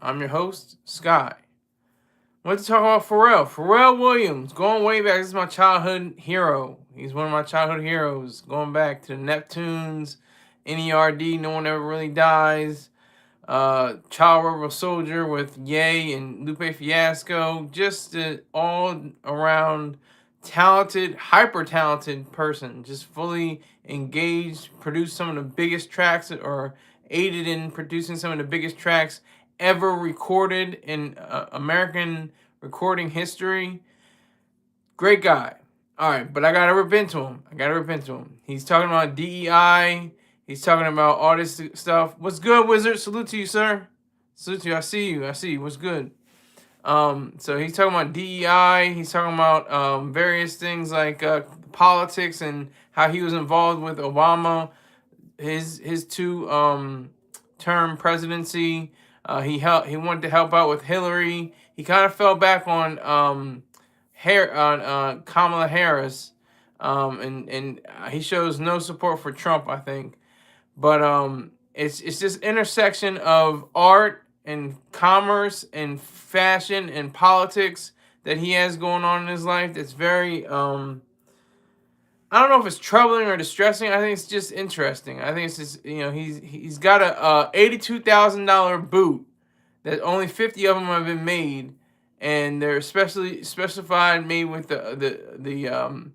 I'm your host, Sky. I want to talk about Pharrell. Pharrell Williams, going way back. This is my childhood hero. He's one of my childhood heroes. Going back to the Neptunes, NERD, No One Ever Really Dies, Child Rebel Soldier with Ye and Lupe Fiasco. Just an all around talented, hyper talented person. Just fully engaged, produced some of the biggest tracks or aided in producing some of the biggest tracks ever recorded in American recording history. Great guy. All right, but I gotta rip into him. He's talking about DEI. He's talking about all this stuff. What's good, Wizard? Salute to you, sir. Salute to you. I see you. What's good? So he's talking about DEI. He's talking about various things like politics and how he was involved with Obama, his two term presidency. He wanted to help out with Hillary. He kind of fell back on Kamala Harris, and he shows no support for Trump, I think. But it's this intersection of art and commerce and fashion and politics that he has going on in his life. That's very I don't know if it's troubling or distressing. I think it's just interesting. I think it's just, he's got a $82,000 boot that only 50 of them have been made, and they're specially specified, made with the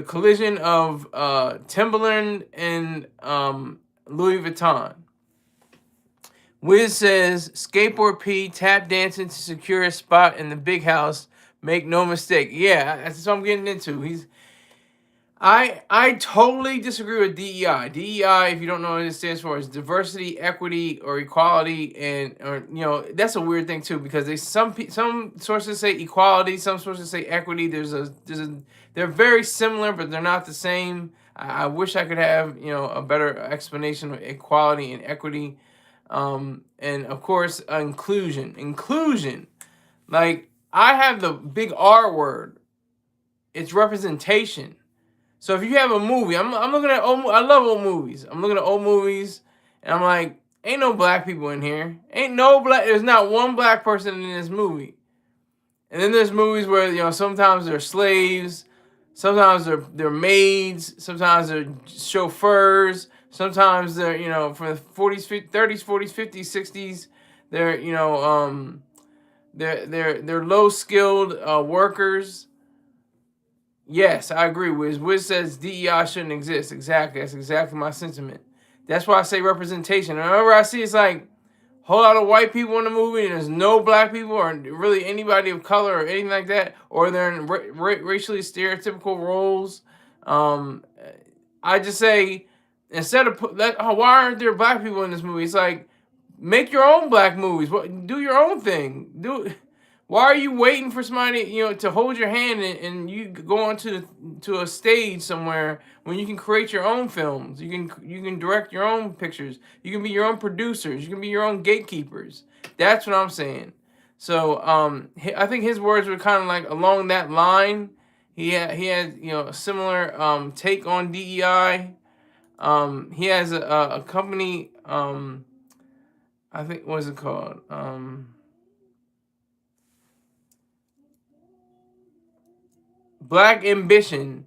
collision of Timberland and Louis Vuitton. Wiz says skateboard P tap dancing to secure a spot in the big house. Make no mistake. Yeah, that's what I'm getting into. I totally disagree with DEI. DEI, if you don't know what it stands for, is diversity, equity, or equality, or that's a weird thing too, because some sources say equality, some sources say equity. They're very similar, but they're not the same. I wish I could have a better explanation of equality and equity, and of course inclusion. Like, I have the big R word. It's representation. So if you have a movie, I'm looking at I love old movies. I'm looking at old movies, and I'm like, ain't no black people in here. There's not one black person in this movie. And then there's movies where sometimes they're slaves, sometimes they're maids, sometimes they're chauffeurs, sometimes they're from the 40s, 30s, 40s, 50s, 60s. They're low skilled workers. Yes, I agree. Wiz says DEI shouldn't exist. Exactly. That's exactly my sentiment. That's why I say representation. And whenever I see it's like a whole lot of white people in the movie and there's no black people or really anybody of color or anything like that, or they're in racially stereotypical roles, I just say, instead of why aren't there black people in this movie? It's like, make your own black movies. Do your own thing. Why are you waiting for somebody to hold your hand and you go onto to a stage somewhere when you can create your own films? You can direct your own pictures. You can be your own producers. You can be your own gatekeepers. That's what I'm saying. So I think his words were kind of like along that line. He had a similar take on DEI. He has a company. I think, what's it called? Black Ambition.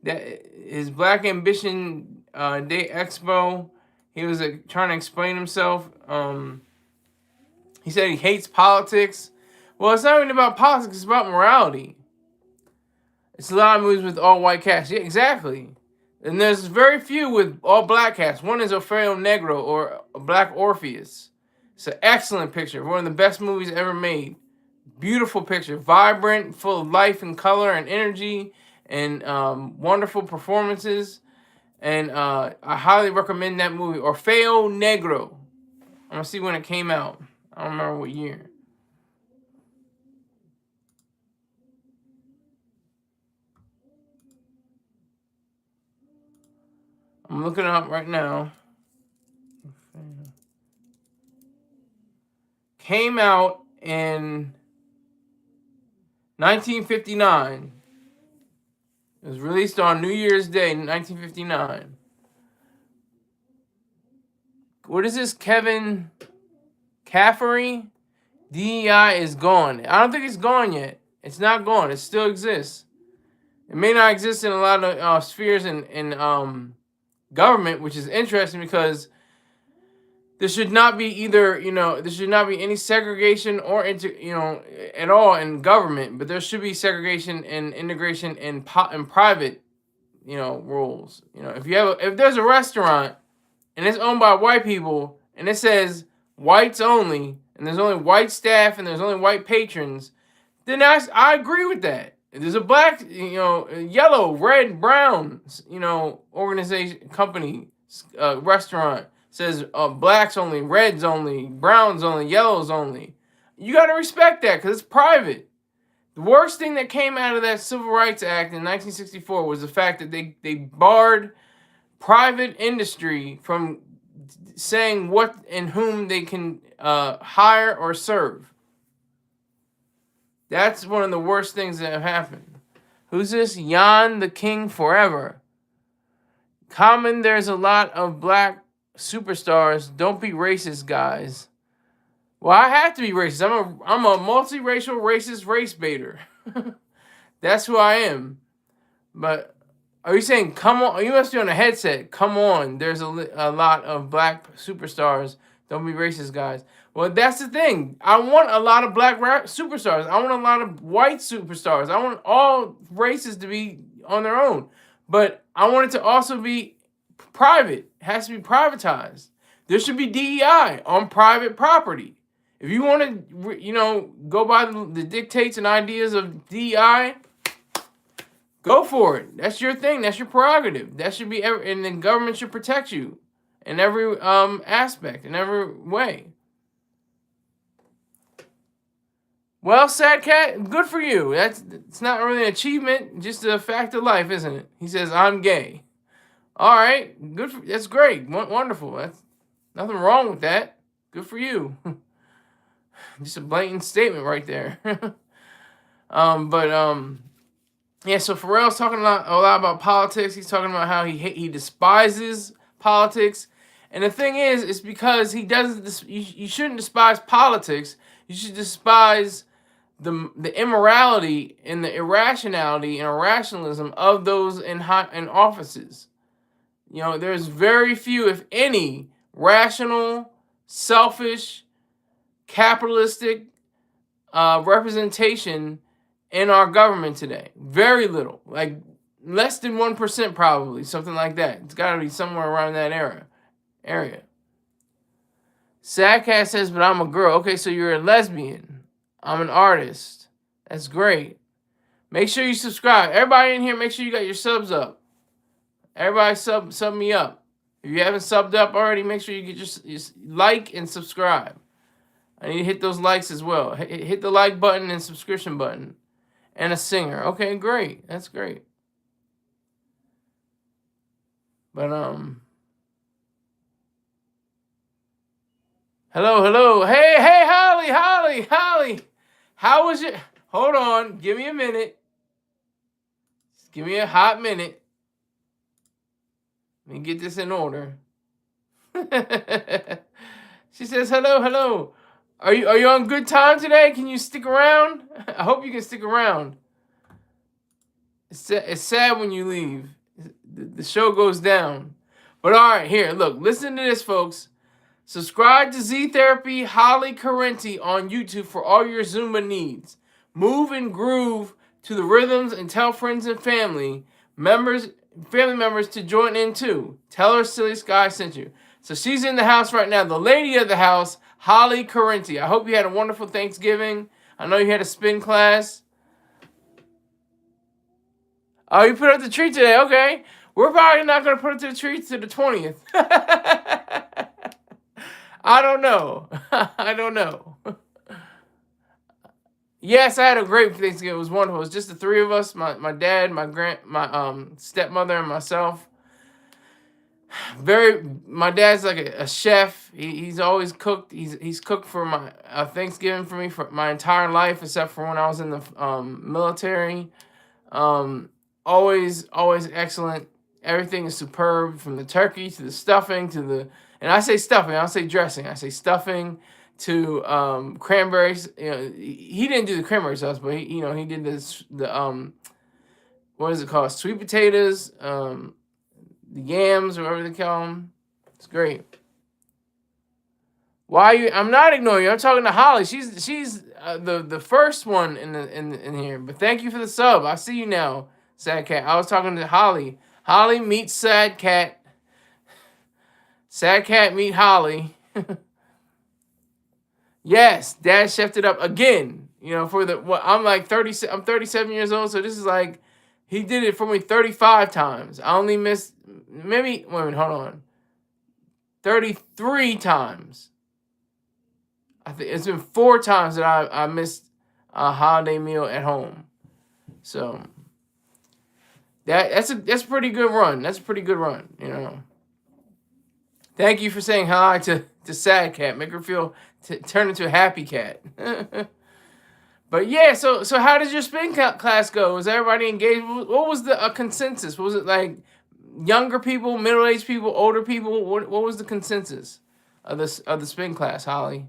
That his Black Ambition Day Expo. He was trying to explain himself. He said he hates politics. Well, it's not even about politics. It's about morality. It's a lot of movies with all white cast. Yeah, exactly. And there's very few with all black cast. One is Pharrell Negro, or a Black Orpheus. It's an excellent picture. One of the best movies ever made. Beautiful picture. Vibrant, full of life and color and energy, and wonderful performances. And I highly recommend that movie. Orfeo Negro. I'm going to see when it came out. I don't remember what year. I'm looking it up right now. Came out in 1959. It was released on New Year's Day, 1959. What is this, Kevin? Caffery, DEI is gone. I don't think it's gone yet. It's not gone. It still exists. It may not exist in a lot of spheres in government, which is interesting because there should not be there should not be any segregation or at all in government, but there should be segregation and integration in private, roles. If there's a restaurant and it's owned by white people and it says whites only and there's only white staff and there's only white patrons, then I agree with that. If there's a black, yellow, red, brown, organization, company, restaurant says blacks only, reds only, browns only, yellows only, you got to respect that because it's private. The worst thing that came out of that Civil Rights Act in 1964 was the fact that they barred private industry from saying what and whom they can hire or serve. That's one of the worst things that have happened. Who's this? Jan the King Forever. Common, there's a lot of black superstars. Don't be racist, guys. Well, I have to be racist. I'm a multiracial racist race baiter. That's who I am. But are you saying, come on? You must be on a headset. Come on. There's a lot of black superstars. Don't be racist, guys. Well, that's the thing. I want a lot of black superstars. I want a lot of white superstars. I want all races to be on their own. But I want it to also be private. It has to be privatized. There should be DEI on private property. If you want to, go by the dictates and ideas of DEI, go for it. That's your thing. That's your prerogative. That should be and the government should protect you in every aspect, in every way. Well, Sad Cat, good for you. It's not really an achievement, just a fact of life, isn't it? He says, I'm gay. All right, that's great, wonderful. That's nothing wrong with that. Good for you. Just a blatant statement right there. Yeah. So Pharrell's talking a lot about politics. He's talking about how he despises politics, and the thing is, it's because he doesn't. You shouldn't despise politics. You should despise the immorality and the irrationality and irrationalism of those in offices. There's very few, if any, rational, selfish, capitalistic representation in our government today. Very little, like less than 1% probably, something like that. It's got to be somewhere around that area. Sad Cat says, but I'm a girl. Okay, so you're a lesbian. I'm an artist. That's great. Make sure you subscribe. Everybody in here, make sure you got your subs up. Everybody sub me up. If you haven't subbed up already, make sure you get your like and subscribe. I need to hit those likes as well. Hit the like button and subscription button. And a singer. Okay, great. That's great. But hello. Hey, Holly. How was it? Hold on. Give me a minute. Just give me a hot minute. Let me get this in order. She says, hello. Are you on good time today? Can you stick around? I hope you can stick around. It's sad when you leave. The show goes down. But all right, here, look. Listen to this, folks. Subscribe to Z Therapy Holly Carenti on YouTube for all your Zumba needs. Move and groove to the rhythms and tell friends and family members to join in too. Tell her Silly Sky sent you. So she's in the house right now. The lady of the house, Holly Carenti. I hope you had a wonderful Thanksgiving. I know you had a spin class. Oh, you put up the tree today. Okay. We're probably not going to put up the tree to the 20th. I don't know. Yes, I had a great Thanksgiving. It was wonderful. It was just the three of us, my dad, my stepmother, and myself. My dad's like a chef. He's always cooked. He's cooked for my Thanksgiving for me for my entire life, except for when I was in the military. Always excellent. Everything is superb, from the turkey to the stuffing and I say stuffing. I don't say dressing. I say stuffing cranberries. He didn't do the cranberry sauce, but he did what is it called? Sweet potatoes, the yams, or whatever they call them. It's great. Why are you? I'm not ignoring you. I'm talking to Holly. She's the first one in here. But thank you for the sub. I see you now, Sad Cat. I was talking to Holly. Holly meets Sad Cat. Sad Cat meet Holly. Yes, Dad chefed it up again. For I'm like 30. I'm 37 years old, so this is like he did it for me 35 times. I only missed maybe. Wait a minute, hold on. 33 times. I think it's been 4 times that I missed a holiday meal at home. So that's a pretty good run. That's a pretty good run. Thank you for saying hi to Sad Cat. Make her turn into a happy cat. But yeah, so how did your spin class go? Was everybody engaged? What was the consensus? Was it like younger people, middle-aged people, older people? What was the consensus of the spin class, Holly?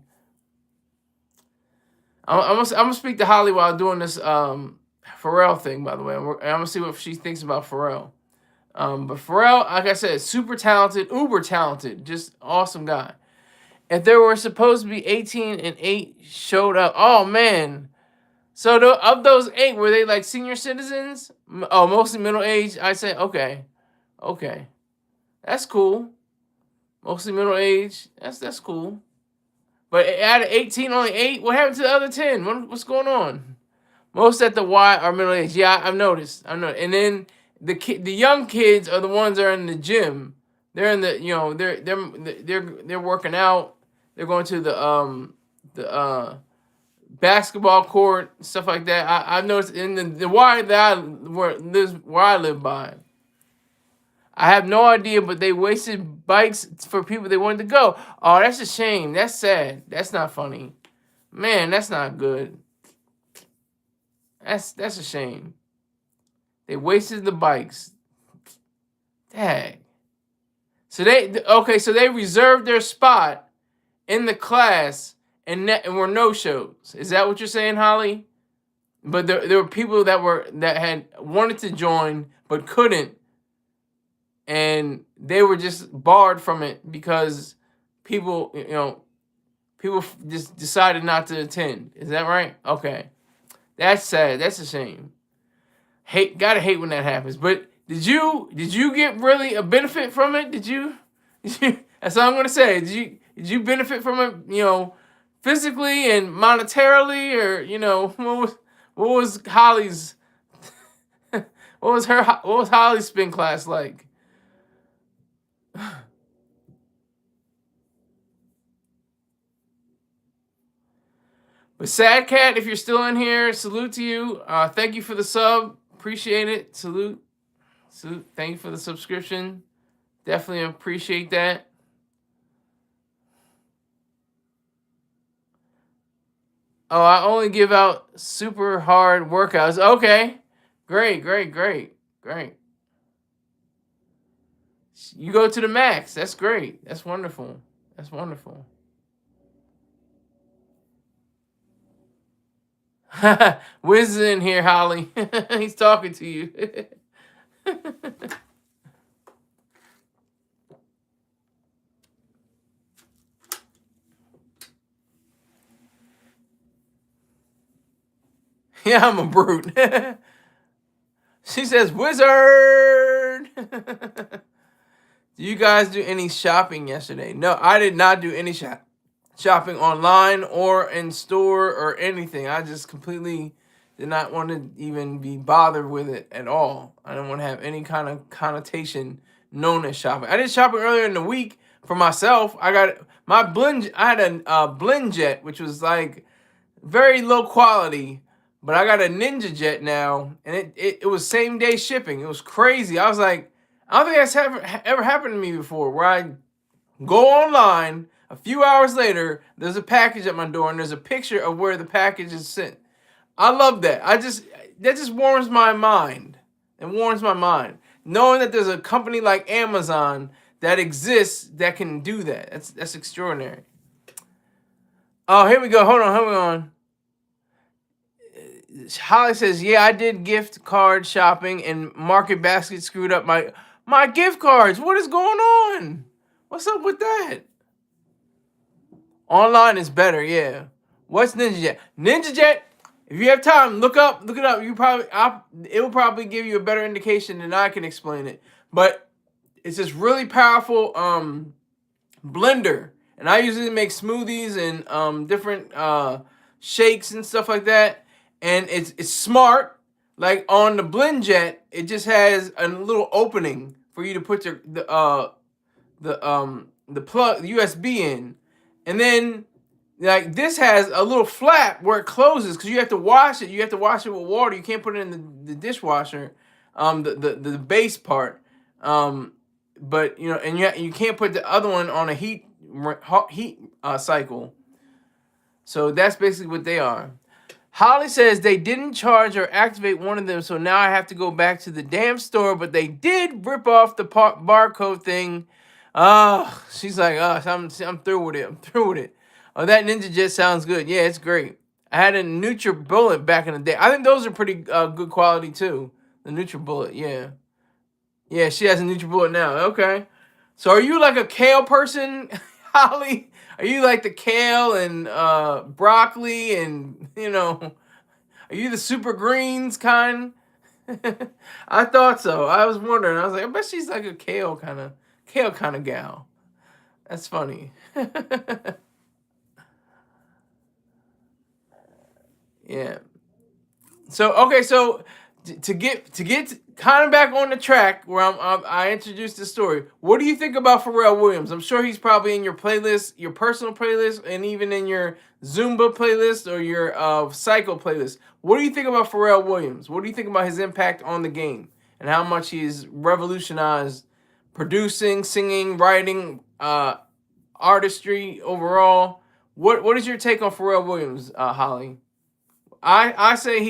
I'm gonna speak to Holly while doing this Pharrell thing. By the way, I'm gonna see what she thinks about Pharrell. But Pharrell, like I said, super talented, uber talented, just awesome guy. If there were supposed to be 18 and 8 showed up, oh man. So of those 8, were they like senior citizens? Oh, mostly middle age. I say okay, that's cool. Mostly middle age. That's cool. But out of 18, only 8. What happened to the other 10? What's going on? Most at the Y are middle age. Yeah, I've noticed. And then the young kids are the ones that are in the gym. They're in they're working out. They're going to the basketball court, stuff like that. I've noticed in the Y where I live by. I have no idea, but they wasted bikes for people they wanted to go. Oh, that's a shame. That's sad. That's not funny. Man, that's not good. That's a shame. They wasted the bikes. Dang. So they reserved their spot in the class and were no shows. Is that what you're saying, Holly? But there were people that had wanted to join but couldn't, and they were just barred from it because people just decided not to attend. Is that right? Okay. That's sad. That's a shame. Gotta hate when that happens. But did you get really a benefit from it? Did you that's all I'm gonna say. Did you benefit from it, physically and monetarily, or what was Holly's what was Holly's spin class like? But Sad Cat, if you're still in here, salute to you. Thank you for the sub. Appreciate it. Salute. Thank you for the subscription. Definitely appreciate that. Oh, I only give out super hard workouts. Okay. Great. You go to the max. That's great. That's wonderful. Wiz is in here, Holly. He's talking to you. Yeah, I'm a brute. She says, Wizard! Do you guys do any shopping yesterday? No, I did not do any shopping online or in store or anything. I just completely did not want to even be bothered with it at all. I didn't want to have any kind of connotation known as shopping. I did shopping earlier in the week for myself. I got my blend. I had a blend jet, which was like very low quality, but I got a Ninja Jet now, and it was same day shipping. It was crazy. I was like, I don't think that's ever happened to me before, where I go online, a few hours later, there's a package at my door, and there's a picture of where the package is sent. I love that. That just warms my mind. It warms my mind. Knowing that there's a company like Amazon that exists that can do that. That's extraordinary. Oh, here we go. Hold on. Holly says, "Yeah, I did gift card shopping, and Market Basket screwed up my gift cards. What is going on? What's up with that? Online is better, yeah. What's NinjaJet? NinjaJet. If you have time, look it up. It will probably give you a better indication than I can explain it. But it's this really powerful blender, and I usually make smoothies and different shakes and stuff like that. And it's smart. Like on the BlendJet, it just has a little opening for you to put the plug, the USB in, and then like this has a little flap where it closes because you have to wash it. You have to wash it with water. You can't put it in the dishwasher, the base part. But you know, and you can't put the other one on a heat cycle. So that's basically what they are. Holly says they didn't charge or activate one of them, so now I have to go back to the damn store. But they did rip off the barcode thing. Oh, she's like, oh, I'm through with it. I'm through with it. Oh, that NinjaJet sounds good. Yeah, it's great. I had a NutriBullet back in the day. I think those are pretty good quality too. The NutriBullet, yeah. Yeah, she has a NutriBullet now. Okay. So are you like a kale person, Holly? Are you like the kale and broccoli and, you know, are you the super greens kind? I thought so. I was wondering. I was like, I bet she's like a kale kind of gal. That's funny. Yeah. So okay, so to get kind of back on the track where I introduced the story. What do you think about Pharrell Williams? I'm sure he's probably in your playlist, your personal playlist, and even in your Zumba playlist or your cycle playlist. What do you think about Pharrell Williams? What do you think about his impact on the game and how much he's revolutionized producing, singing, writing, artistry overall? What is your take on Pharrell Williams, Holly? I say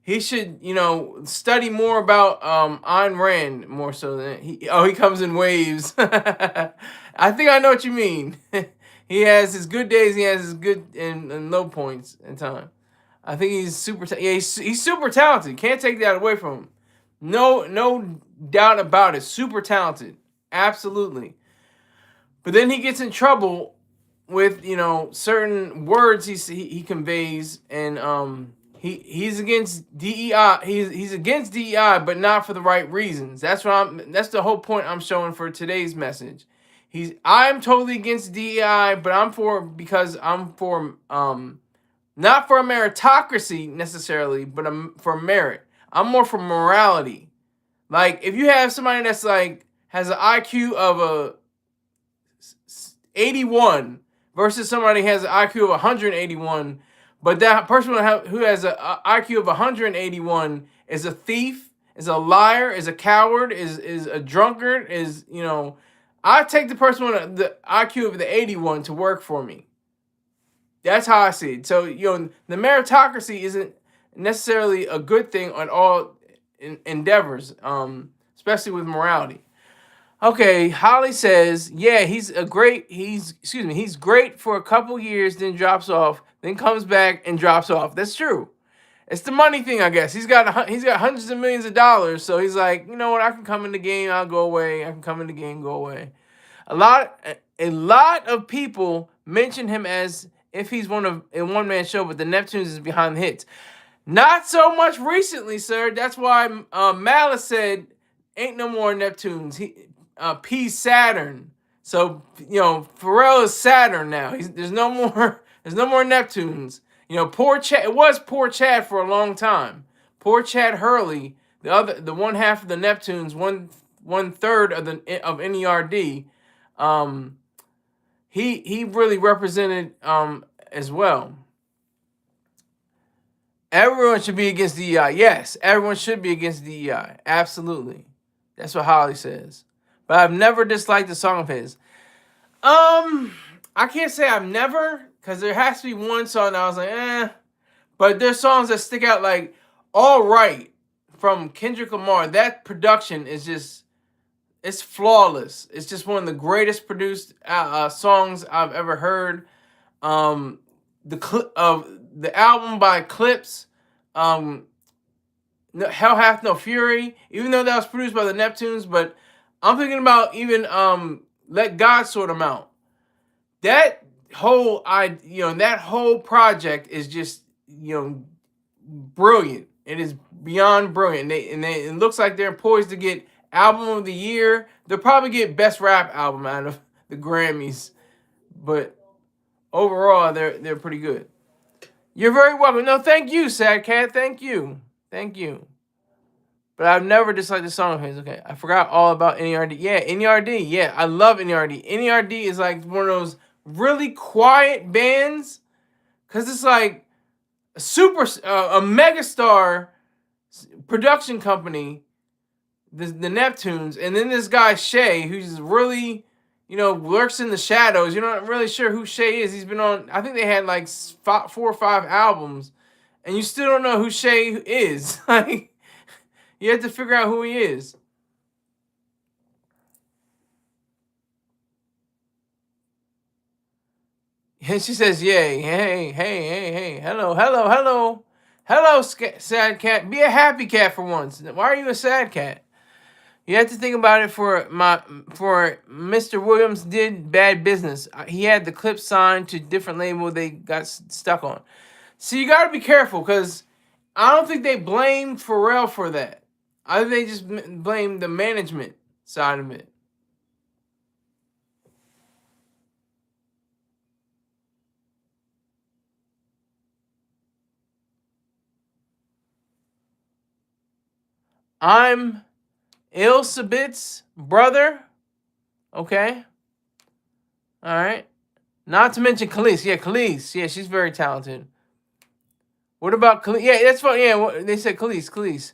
he should, you know, study more about Ayn Rand more so than he comes in waves. I think I know what you mean. He has his good days, he has his good and low points in time. I think he's yeah, he's super talented. Can't take that away from him. No doubt about it. Super talented. Absolutely. But then he gets in trouble with, you know, certain words he conveys, and he's against DEI. He's against DEI, but not for the right reasons. That's the whole point I'm showing for today's message. I'm totally against DEI, but because I'm for not for a meritocracy necessarily, but for merit. I'm more for morality. Like if you have somebody that's like has an IQ of a 81 versus somebody who has an IQ of 181, but that person who has an IQ of 181 is a thief, is a liar, is a coward, is a drunkard, is, you know, I take the person with the IQ of the 81 to work for me. That's how I see it. So, you know, the meritocracy isn't necessarily a good thing on all endeavors, especially with morality. Okay, Holly says, yeah, he's great for a couple years, then drops off, then comes back and drops off. That's true. It's the money thing, I guess. He's got hundreds of millions of dollars, so he's like, you know what? I can come in the game, I'll go away. I can come in the game, go away. A lot of people mention him as if he's a one man show, but the Neptunes is behind the hits. Not so much recently, sir. That's why Malice said, "Ain't no more Neptunes." P Saturn. So, you know, Pharrell is Saturn now. There's no more Neptunes. You know, poor Chad. It was poor Chad for a long time. Poor Chad Hurley, the one half of the Neptunes, one third of NERD. He really represented as well. Everyone should be against DEI. Yes, everyone should be against DEI. Absolutely. That's what Holly says. But I've never disliked a song of his. I can't say I've never, because there has to be one song that I was like, eh. But there's songs that stick out, like All Right from Kendrick Lamar. That production is just, it's flawless. It's just one of the greatest produced songs I've ever heard. The album by Clips, Hell Hath No Fury, even though that was produced by the Neptunes, but I'm thinking about even Let God Sort 'Em Out. That that whole project is just brilliant. It is beyond brilliant. It looks like they're poised to get album of the year. They'll probably get best rap album out of the Grammys, but overall they're pretty good. You're very welcome. No, thank you, Sad Cat. Thank you. Thank you. But I've never disliked the song of his. Okay, I forgot all about NERD. Yeah, NERD. Yeah, I love NERD. NERD is like one of those really quiet bands, cause it's like a megastar production company, the Neptunes, and then this guy Shay, who's really lurks in the shadows. You're not really sure who Shay is. He's been on. I think they had like 4 or 5 albums, and you still don't know who Shay is. Like. You have to figure out who he is. And she says, yay, hey, hello, sad cat. Be a happy cat for once. Why are you a sad cat? You have to think about it for Mr. Williams did bad business. He had the clip signed to different label they got stuck on. So you got to be careful, because I don't think they blame Pharrell for that. I think they just blame the management side of it. I'm Ilsabit's brother. Okay. All right. Not to mention Khalees. Yeah, Khalees. Yeah, she's very talented. What about Khalees? Yeah, that's fine. Yeah, they said Khalees.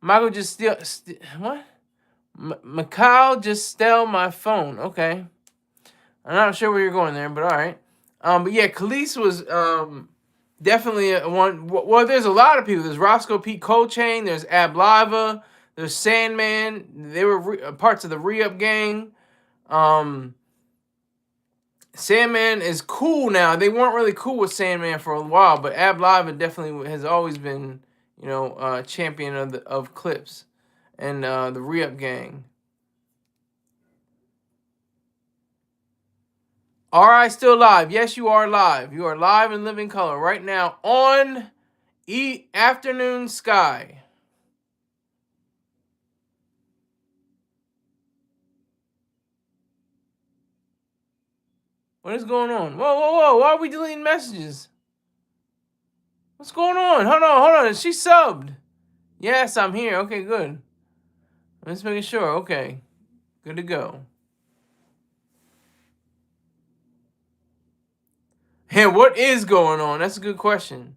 Michael just what? Mikhail just stole my phone. Okay. I'm not sure where you're going there, but all right. But yeah, Khalees was definitely one. Well, there's a lot of people. There's Roscoe P. Coltrane. There's Ab Lava. There's Sandman. They were parts of the Re-Up gang. Sandman is cool now. They weren't really cool with Sandman for a while, but Ab Lava definitely has always been, champion of Clips and the Re-Up gang. Are I still live? Yes, you are live. You are live in living color right now on Afternoon Sky. What is going on? Whoa. Why are we deleting messages? What's going on? Hold on. She subbed. Yes, I'm here. Okay, good. I'm just making sure. Okay. Good to go. Hey, what is going on? That's a good question.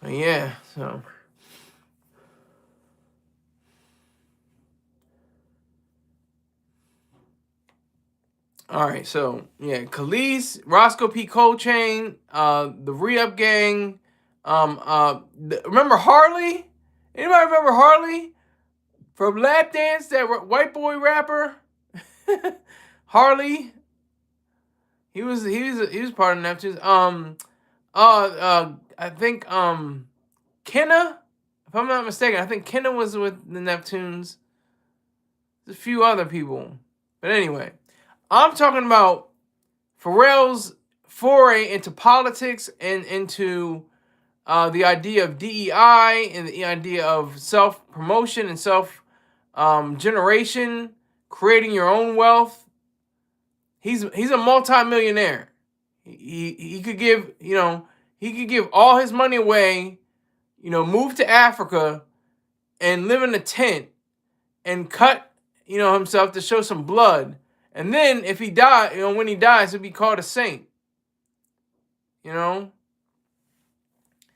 Yeah, so. All right, so yeah, Khalees, Roscoe P. Coltrane, the Re-Up Gang. Remember Harley? Anybody remember Harley from Lap Dance? That white boy rapper, Harley. He was part of Neptunes. I think Kenna, if I'm not mistaken, I think Kenna was with the Neptunes. There's a few other people, but anyway. I'm talking about Pharrell's foray into politics and into the idea of DEI and the idea of self-promotion and self-generation, creating your own wealth. He's a multi-millionaire. He could give all his money away, move to Africa and live in a tent and cut himself to show some blood. And then if he died, when he dies, he'll be called a saint.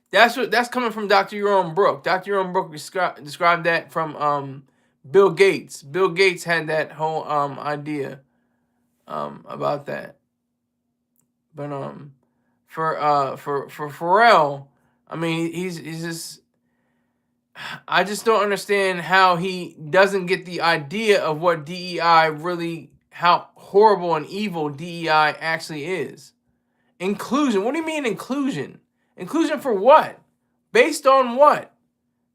That's coming from Dr. Jerome Brook. Dr. Jerome Brook described that from Bill Gates. Bill Gates had that whole idea about that. But for Pharrell, I mean, he's just. I just don't understand how he doesn't get the idea of what DEI really, how horrible and evil DEI actually is. Inclusion. What do you mean inclusion? Inclusion for what? Based on what?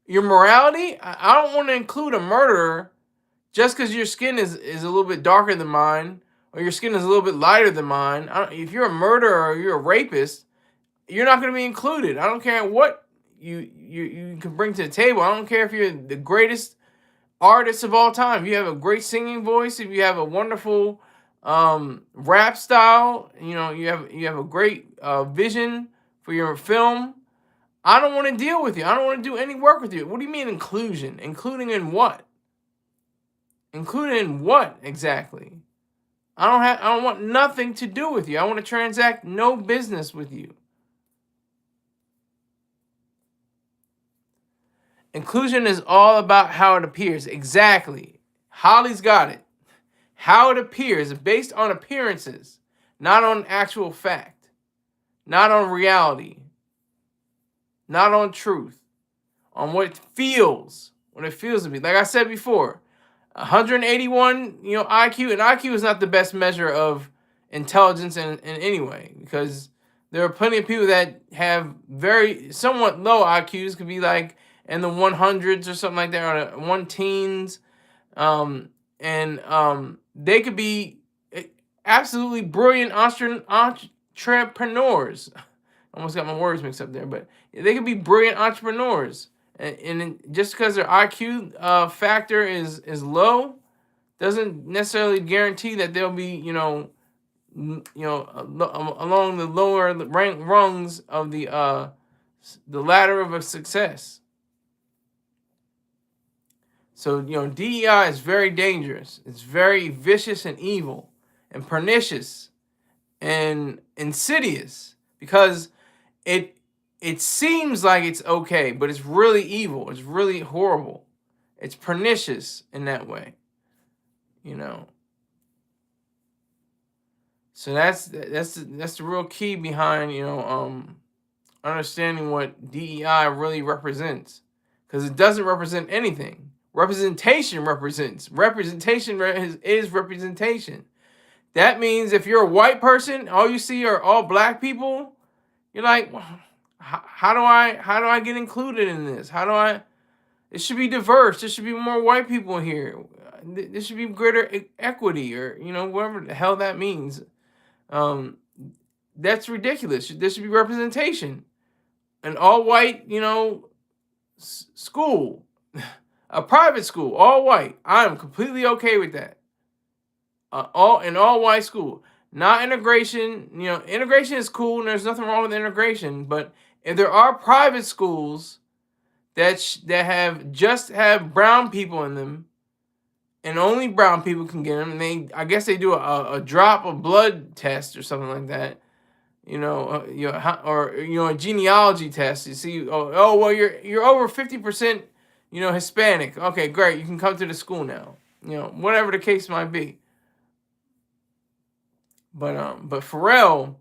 Your morality? I don't want to include a murderer just because your skin is a little bit darker than mine, or your skin is a little bit lighter than mine. If you're a murderer or you're a rapist, you're not going to be included. I don't care what you can bring to the table. I don't care if you're the greatest artist of all time. If you have a great singing voice, if you have a wonderful rap style, you have a great vision for your film. I don't want to deal with you. I don't want to do any work with you. What do you mean inclusion? Including in what? Including in what exactly? I don't want nothing to do with you. I want to transact no business with you. Inclusion is all about how it appears. Exactly. Holly's got it. How it appears, based on appearances, not on actual fact, not on reality, not on truth, on what it feels to be. Like I said before, 181, IQ, and IQ is not the best measure of intelligence in any way, because there are plenty of people that have very somewhat low IQs, could be like in the 100s or something like that, or one teens, and they could be absolutely brilliant entrepreneurs. Almost got my words mixed up there, but they could be brilliant entrepreneurs. And just because their IQ factor is low, doesn't necessarily guarantee that they'll be along the lower rungs of the ladder of a success. So DEI is very dangerous. It's very vicious and evil and pernicious and insidious, because it seems like it's okay, but it's really evil. It's really horrible. It's pernicious in that way. So that's the real key behind understanding what DEI really represents, because it doesn't represent anything. Representation represents. Representation is representation. That means if you're a white person, all you see are all black people, you're like, well, how do I get included in this? It should be diverse. There should be more white people here. There should be greater equity, or whatever the hell that means. That's ridiculous. There should be representation. An all white, school, a private school, all white. I'm completely okay with that. All white school, not integration. Integration is cool, and there's nothing wrong with integration. But if there are private schools that have brown people in them, and only brown people can get them, and I guess they do a drop of blood test or something like that. Or a genealogy test. You see, well, you're over 50%, Hispanic. Okay, great, you can come to the school now. Whatever the case might be. But Pharrell,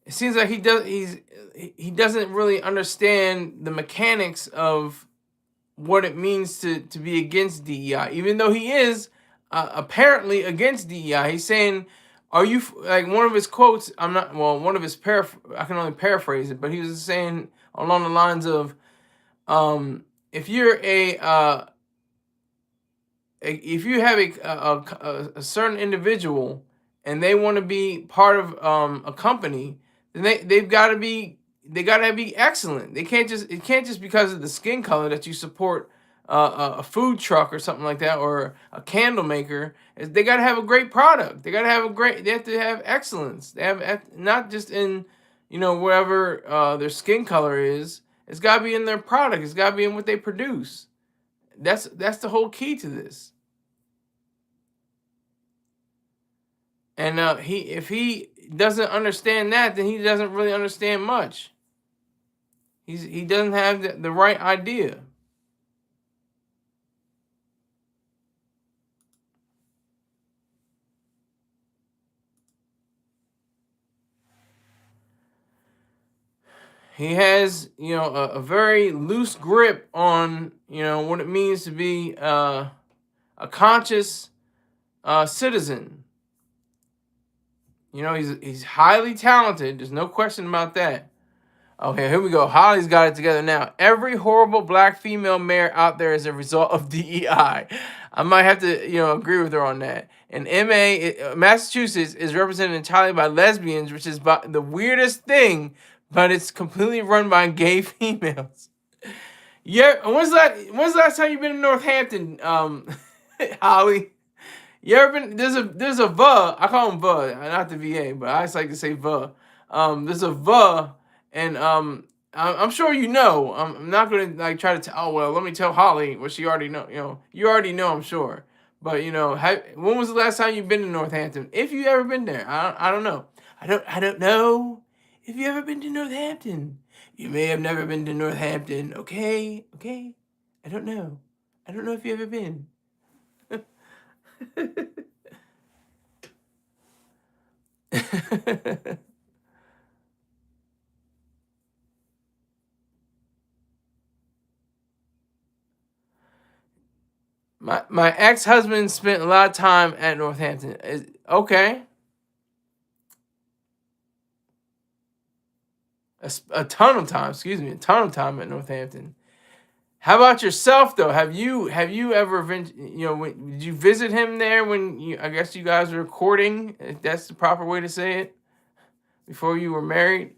it seems like he doesn't really understand the mechanics of what it means to be against DEI, even though he is apparently against DEI. He's saying, "Are you like one of his quotes?" One of his I can only paraphrase it, but he was saying along the lines of, "If you're if you have a certain individual and they want to be part of a company, then they got to be excellent. It can't just because of the skin color that you support a food truck or something like that, or a candle maker. They got to have a great product. They have to have excellence. They have not just in wherever their skin color is. It's got to be in their product. It's got to be in what they produce. That's the whole key to this. And if he doesn't understand that, then he doesn't really understand much. He doesn't have the right idea. he has, a very loose grip on, what it means to be a conscious citizen. He's highly talented. There's no question about that. Okay, here we go. Holly's got it together now. Every horrible black female mayor out there is a result of DEI. I might have to, agree with her on that. And Massachusetts is represented entirely by lesbians, which is the weirdest thing, but it's completely run by gay females. Yeah, when's the last time you've been in Northampton, Holly? You ever been? There's a VA. I call him VA, not the VA, but I just like to say VA. There's a VA, and I'm sure you know. I'm not gonna like try to tell. Oh well, let me tell Holly what she already know. You already know. I'm sure. But when was the last time you've been to Northampton? If you ever been there, I don't know. I don't know if you ever been to Northampton. You may have never been to Northampton. Okay. I don't know. I don't know if you ever been. My ex-husband spent a lot of time at Northampton. Okay. A ton of time, excuse me, a ton of time at Northampton. How about yourself though? Have you ever been, did you visit him there when I guess you guys were courting, if that's the proper way to say it, before you were married?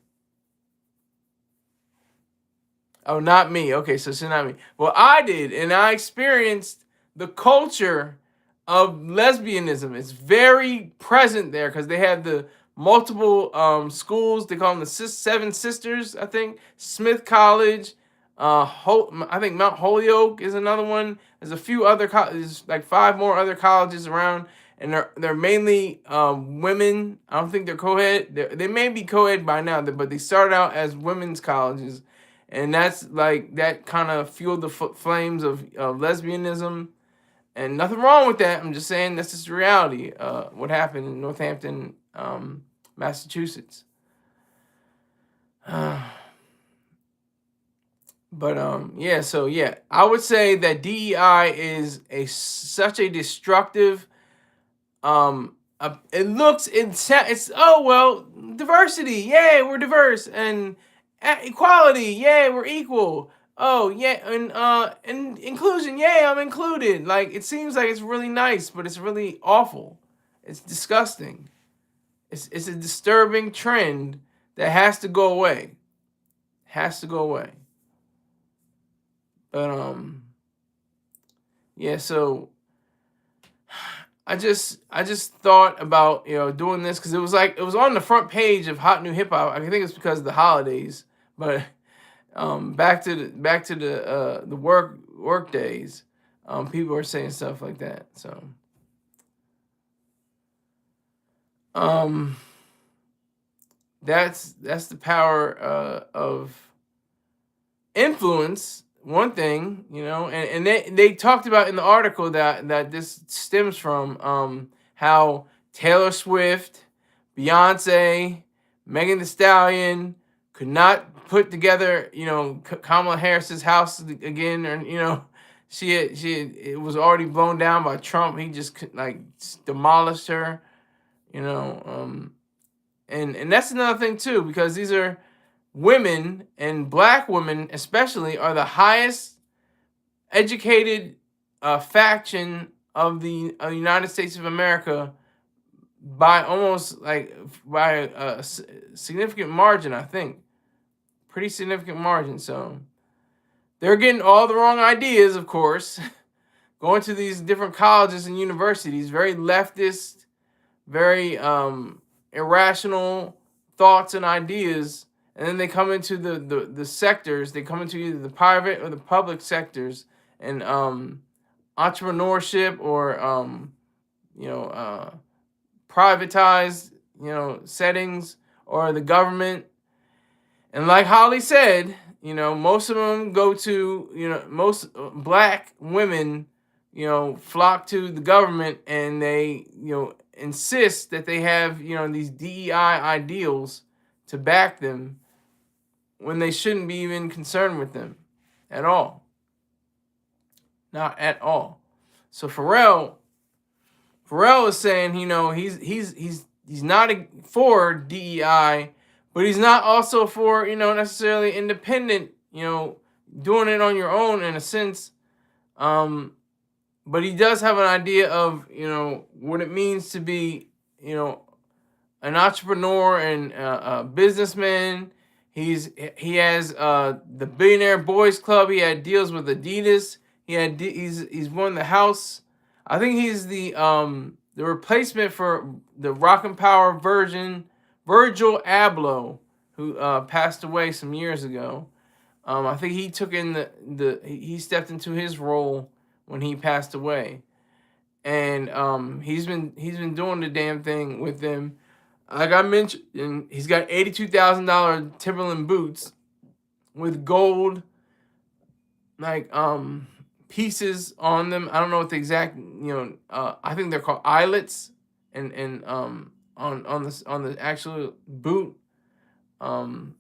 Oh, not me. Okay, so it's not me. Well, I did, and I experienced the culture of lesbianism. It's very present there because they have the multiple schools. They call them the Seven Sisters, I think. Smith College. I think Mount Holyoke is another one. There's a few other colleges, like 5 more other colleges around, and they're mainly women. I don't think they're co-ed. They may be co-ed by now, but they started out as women's colleges. And that's like that kind of fueled the flames of lesbianism, and nothing wrong with that. I'm just saying that's just reality. What happened in Northampton, Massachusetts. But yeah, so yeah, I would say that DEI is such a destructive. It's oh well, diversity, yay, we're diverse, and equality, yay, we're equal. Oh yeah, and inclusion, yay, I'm included. Like it seems like it's really nice, but it's really awful. It's disgusting. It's a disturbing trend that has to go away. Has to go away. But yeah, so I just thought about doing this because it was on the front page of Hot New Hip Hop. I think it's because of the holidays, but back to the work days, people are saying stuff like that. So that's the power of influence. One thing, and they talked about in the article that this stems from how Taylor Swift, Beyonce, Megan Thee Stallion could not put together, Kamala Harris's house again, or it was already blown down by Trump. He just demolished her, and that's another thing too, because these are women, and black women especially are the highest educated faction of the United States of America by a significant margin, I think. Pretty significant margin. So they're getting all the wrong ideas, of course, going to these different colleges and universities, very leftist, very irrational thoughts and ideas. And then they come into the sectors. They come into either the private or the public sectors, and entrepreneurship, or privatized settings, or the government. And like Holly said, most of them go to most black women flock to the government, and they insist that they have these DEI ideals to back them, when they shouldn't be even concerned with them at all. Not at all. So Pharrell is saying, he's not for DEI, but he's not also for, necessarily independent, doing it on your own in a sense. But he does have an idea of, what it means to be, an entrepreneur and a businessman. He has the Billionaire Boys Club. He had deals with Adidas. He's won the house. I think he's the replacement for the Rock and Power version, Virgil Abloh, who passed away some years ago. I think he took in he stepped into his role when he passed away, and he's been doing the damn thing with them. Like I mentioned, he's got $82,000 Timberland boots with gold, like pieces on them. I don't know what the exact, I think they're called eyelets, and on the actual boot, and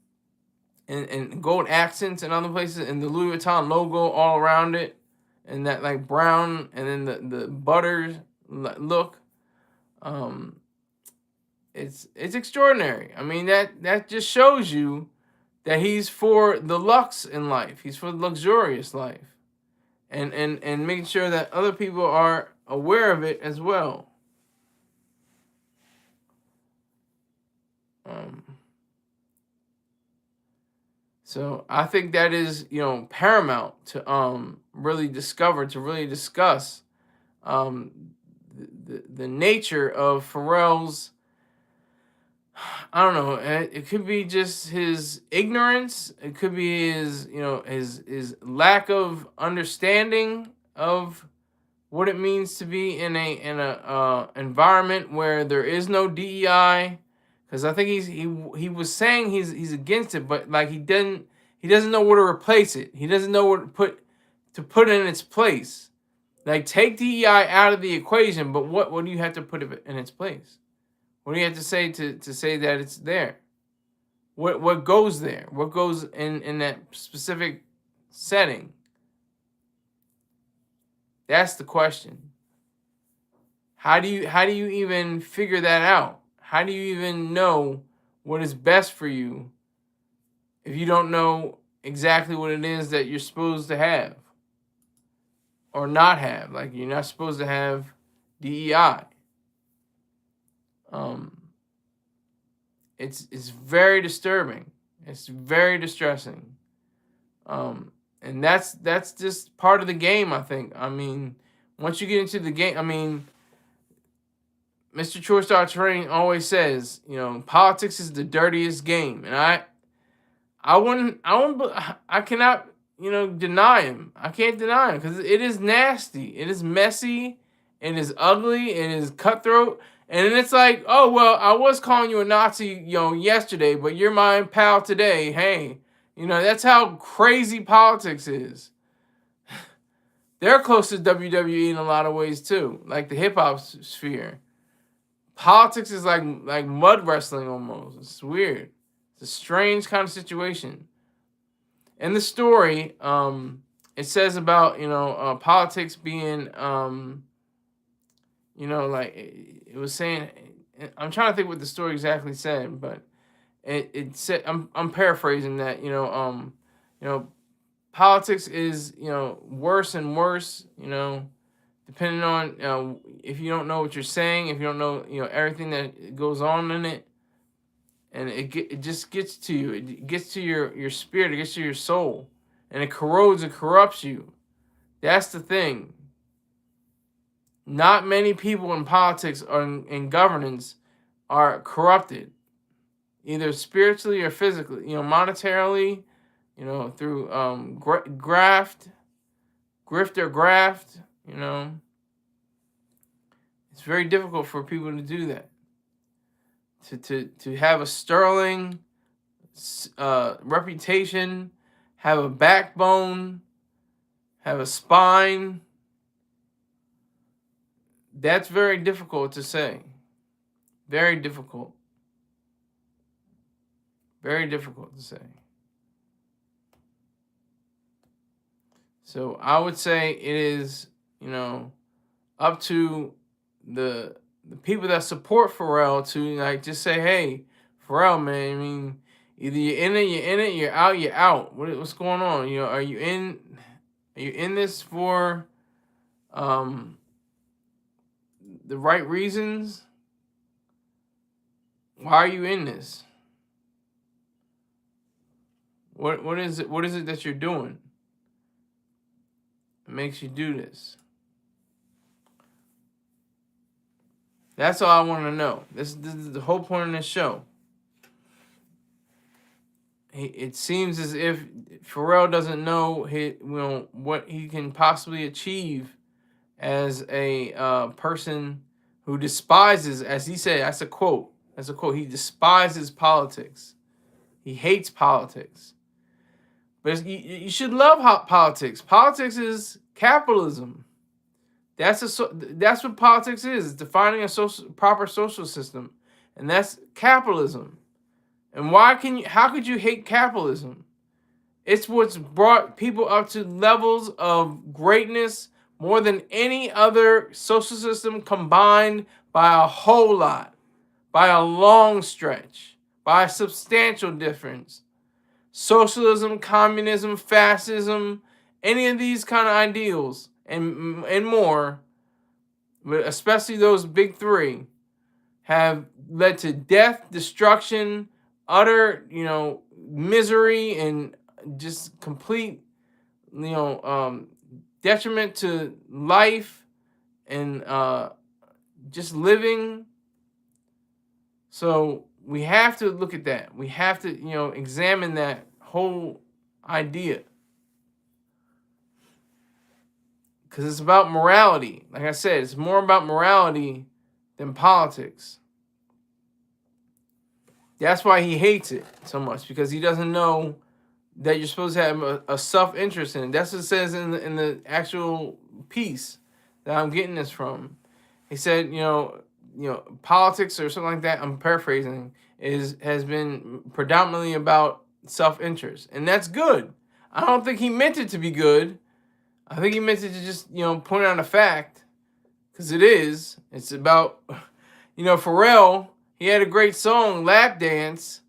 gold accents and other places, and the Louis Vuitton logo all around it, and that like brown, and then the butter look. It's extraordinary. I mean, that just shows you that he's for the lux in life. He's for the luxurious life, and making sure that other people are aware of it as well. So I think that is, paramount to really discuss the nature of Pharrell's. I don't know. It could be just his ignorance. It could be his lack of understanding of what it means to be in a environment where there is no DEI. Because I think he was saying he's against it, but like he doesn't know where to replace it. He doesn't know what to put in its place. Like, take DEI out of the equation, but what do you have to put in its place? What do you have to say to say that it's there? What goes there? What goes in that specific setting? That's the question. How do you even figure that out? How do you even know what is best for you if you don't know exactly what it is that you're supposed to have or not have? Like, you're not supposed to have DEI. It's very disturbing. It's very distressing. And that's just part of the game, I think. I mean, once you get into the game, I mean, Mr. Chorstar Training always says, politics is the dirtiest game, and I cannot, deny him. I can't deny him because it is nasty. It is messy. It is ugly. It is cutthroat. And then it's like, oh, well, I was calling you a Nazi, yesterday, but you're my pal today. Hey, that's how crazy politics is. They're close to WWE in a lot of ways too, like the hip hop sphere. Politics is like mud wrestling almost. It's weird. It's a strange kind of situation. In the story, it says about politics being like it was saying. I'm trying to think what the story exactly said, but it said, I'm paraphrasing that. Politics is worse and worse. Depending on if you don't know what you're saying, if you don't know everything that goes on in it, and it just gets to you. It gets to your spirit. It gets to your soul, and it corrodes and corrupts you. That's the thing. Not many people in politics or in governance are corrupted, either spiritually or physically. Monetarily, through grift or graft. It's very difficult for people to do that. To have a sterling reputation, have a backbone, have a spine. That's very difficult to say. Very difficult. Very difficult to say. So I would say it is, up to the people that support Pharrell to like just say, hey, Pharrell, man. I mean, either you're in it, you're in it. You're out, you're out. What's going on? Are you in? Are you in this for um the right reasons? Why are you in this? What is it? What is it that you're doing? It makes you do this. That's all I want to know. This is the whole point of this show. It seems as if Pharrell doesn't know what he can possibly achieve as a person who despises, as he said, that's a quote. That's a quote. He despises politics. He hates politics. But you should love politics. Politics is capitalism. That's what politics is. It's defining a proper social system, and that's capitalism. And how could you hate capitalism? It's what's brought people up to levels of greatness more than any other social system combined by a whole lot, by a long stretch, by a substantial difference. Socialism, communism, fascism, any of these kind of ideals and more, but especially those big three, have led to death, destruction, utter, misery, and just complete, detriment to life and just living. So we have to look at that. We have to, examine that whole idea. Because it's about morality. Like I said, it's more about morality than politics. That's why he hates it so much, because he doesn't know that you're supposed to have a self-interest in it. That's what it says in the actual piece that I'm getting this from. He said, politics or something like that, I'm paraphrasing, has been predominantly about self-interest. And that's good. I don't think he meant it to be good. I think he meant it to just, point out a fact. Because it is. It's about, Pharrell, he had a great song, Lap Dance.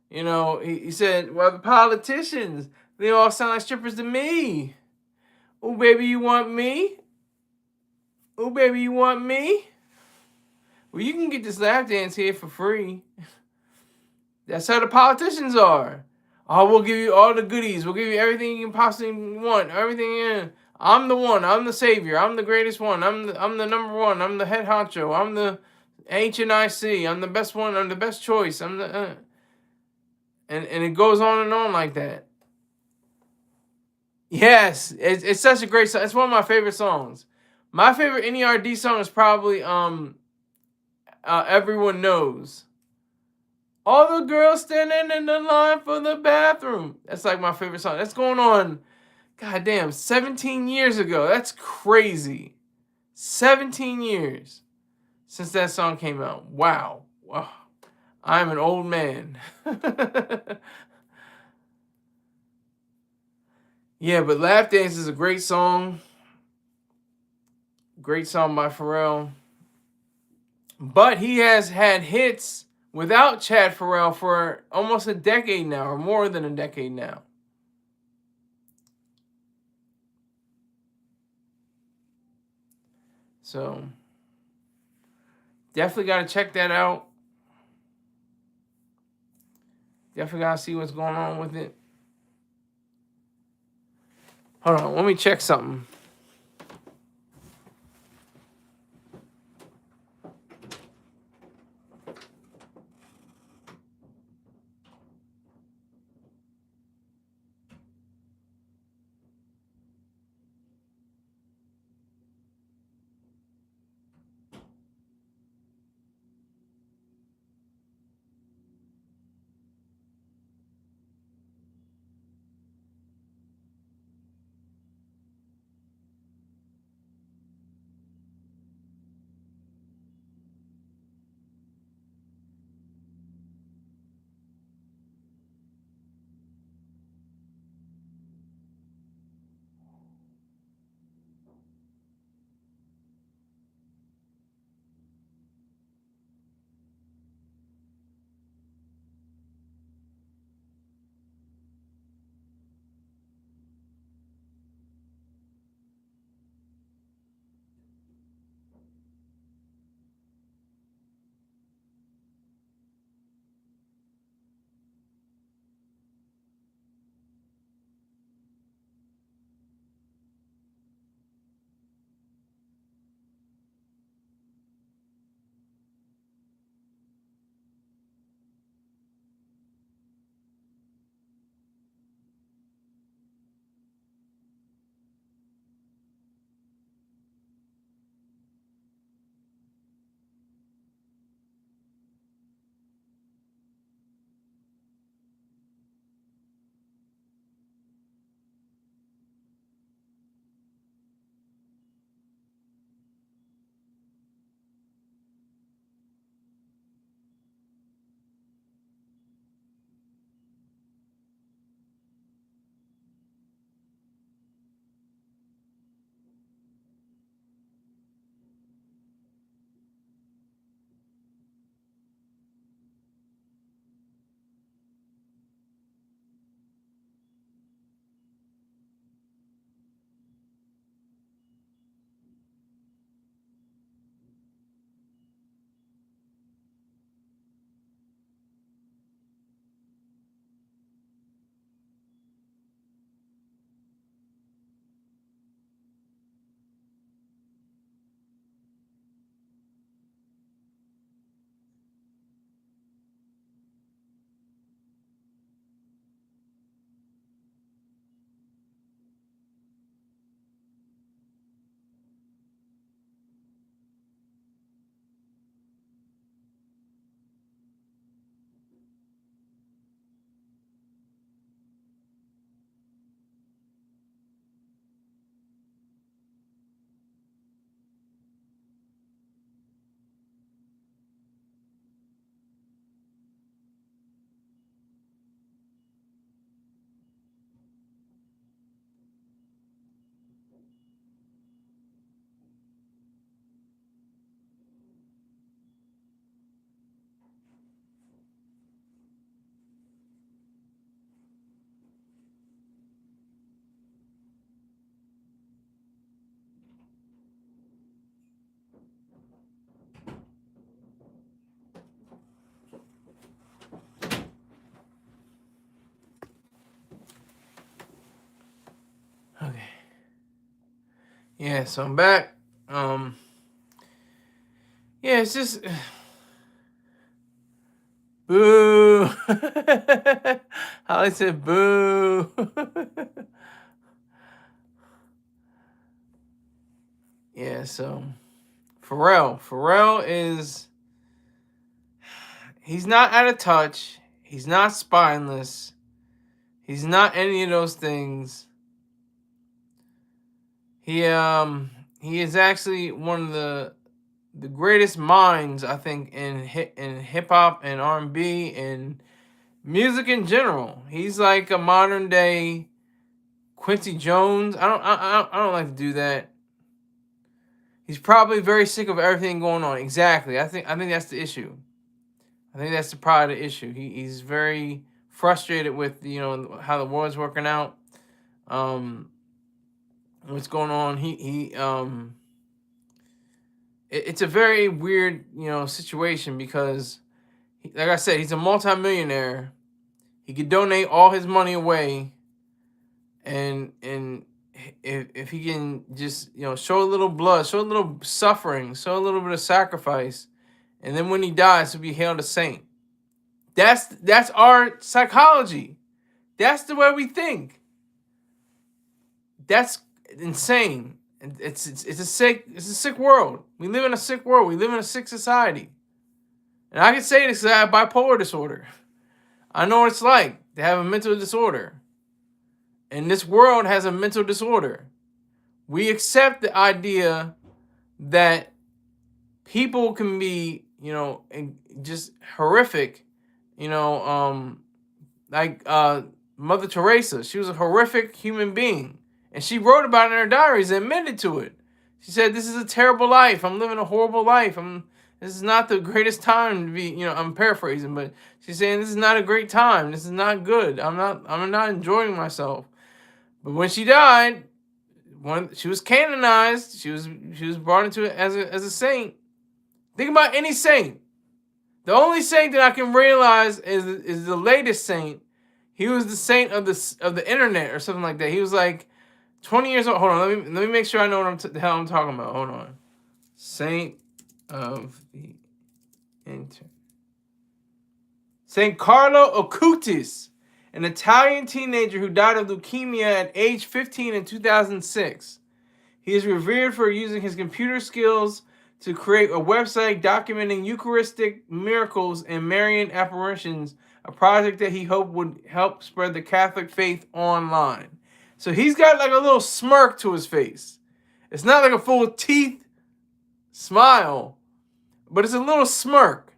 He said, well, the politicians, they all sound like strippers to me. Oh, baby, you want me? Oh, baby, you want me? Well, you can get this lap dance here for free. That's how the politicians are. Oh, we'll give you all the goodies. We'll give you everything you can possibly want. Everything. I'm the one. I'm the savior. I'm the greatest one. I'm the number one. I'm the head honcho. I'm the HNIC. I'm the best one. I'm the best choice. I'm the... And it goes on and on like that. Yes, it's such a great song. It's one of my favorite songs. My favorite NERD song is probably Everyone Knows. All the girls standing in the line for the bathroom. That's like my favorite song. That's going on, goddamn, 17 years ago. That's crazy. 17 years since that song came out. Wow. I'm an old man. Yeah, but Lap Dance is a great song. Great song by Pharrell. But he has had hits without Chad Pharrell for almost a decade now, or more than a decade now. So, definitely got to check that out. Definitely got to see what's going on with it. Hold on, let me check something. Okay. Yeah, so I'm back. Yeah, it's just boo. Holly said boo. Yeah, so Pharrell is, he's not out of touch. He's not spineless. He's not any of those things. He is actually one of the greatest minds, I think, in hip hop and R&B and music in general. He's like a modern day Quincy Jones. I don't like to do that. He's probably very sick of everything going on. Exactly. I think that's the issue. I think that's probably the issue. He's very frustrated with how the world's working out. What's going on? It's a very weird situation because, like I said, he's a multimillionaire. He could donate all his money away, and if he can just show a little blood, show a little suffering, show a little bit of sacrifice, and then when he dies, he'll be hailed a saint. That's our psychology. That's the way we think. That's insane. It's a sick world. We live in a sick world. We live in a sick society. And I can say this because I have bipolar disorder. I know what it's like to have a mental disorder. And this world has a mental disorder. We accept the idea that people can be, just horrific. Like Mother Teresa. She was a horrific human being. And she wrote about it in her diaries and admitted to it. She said, "This is a terrible life. I'm living a horrible life. This is not the greatest time to be," I'm paraphrasing, but she's saying this is not a great time. This is not good. I'm not enjoying myself. But when she died, she was canonized. She was brought into it as a saint. Think about any saint. The only saint that I can realize is the latest saint. He was the saint of the internet or something like that. He was like 20 years old. Hold on, let me make sure I know what the hell I'm talking about. Hold on. Saint of the internet. Saint Carlo Acutis, an Italian teenager who died of leukemia at age 15 in 2006. He is revered for using his computer skills to create a website documenting Eucharistic miracles and Marian apparitions, a project that he hoped would help spread the Catholic faith online. So he's got like a little smirk to his face. It's not like a full teeth smile, but it's a little smirk.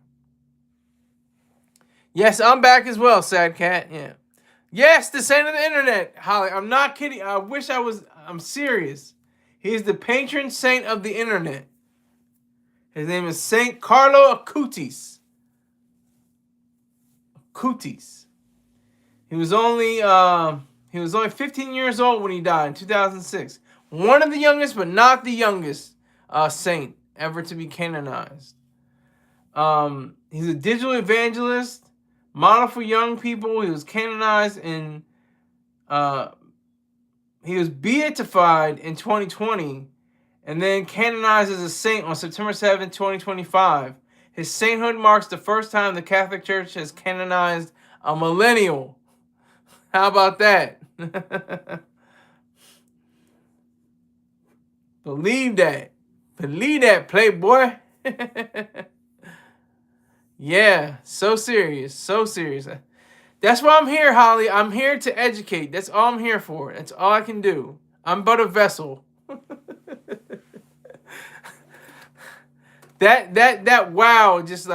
Yes, I'm back as well, Sad Cat. Yeah. Yes, the saint of the internet, Holly. I'm not kidding. I'm serious. He's the patron saint of the internet. His name is Saint Carlo Acutis. Acutis. He was only 15 years old when he died in 2006. One of the youngest, but not the youngest saint ever to be canonized. He's a digital evangelist, model for young people. He was canonized in he was beatified in 2020 and then canonized as a saint on September 7, 2025. His sainthood marks the first time the Catholic Church has canonized a millennial. How about that? Believe that. Believe that, Playboy. Yeah, so serious. So serious. That's why I'm here, Holly. I'm here to educate. That's all I'm here for. That's all I can do. I'm but a vessel. That wow just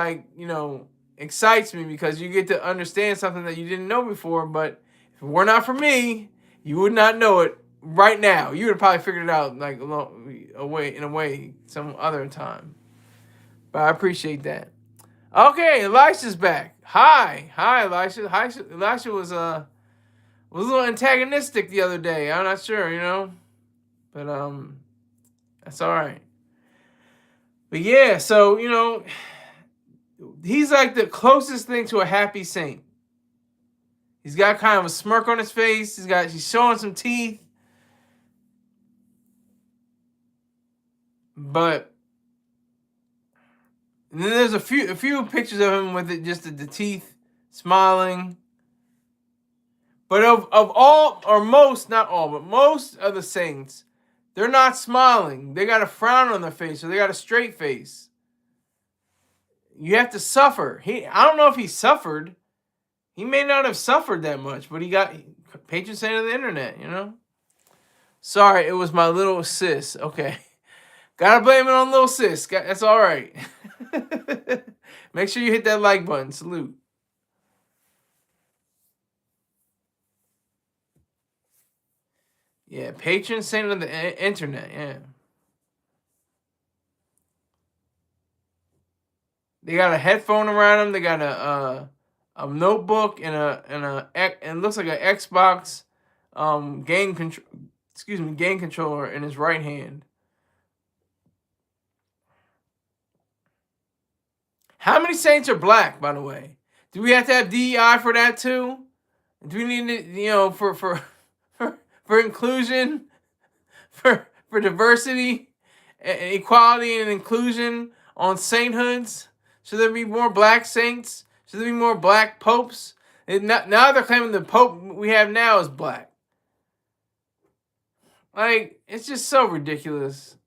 excites me because you get to understand something that you didn't know before. But if it were not for me, you would not know it right now. You would have probably figured it out like in a way some other time. But I appreciate that. Okay, Elisha's back. Hi, Elisha. Elisha was a little antagonistic the other day. I'm not sure, but that's all right. But yeah, so he's like the closest thing to a happy saint. He's got kind of a smirk on his face. He's showing some teeth. But and then there's a few pictures of him with it, just the teeth smiling. But of all, or most, not all, but most of the saints, they're not smiling. They got a frown on their face, or they got a straight face. You have to suffer. I don't know if he suffered. He may not have suffered that much, but he got patron saint of the internet, you know? Sorry, it was my little sis. Okay. Gotta blame it on little sis. That's all right. Make sure you hit that like button. Salute. Yeah, patron saint of the internet. Yeah. They got a headphone around him. They got a notebook and it looks like an Xbox game controller in his right hand. How many saints are black, by the way? Do we have to have DEI for that too? Do we need it, for inclusion, for diversity, equality, and inclusion on sainthoods? Should there be more black saints? Should there be more black popes? Now they're claiming the pope we have now is black. Like, it's just so ridiculous.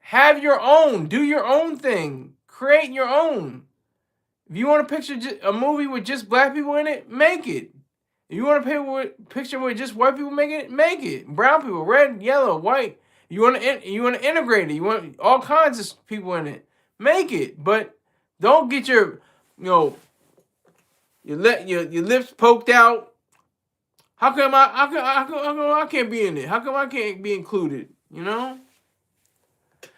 Have your own. Do your own thing. Create your own. If you want to picture a movie with just black people in it, make it. If you want to picture with just white people making it, make it. Brown people, red, yellow, white. You want to integrate it. You want all kinds of people in it. Make it, but don't get your lips poked out. How come I can't be in it? How come I can't be included? You know?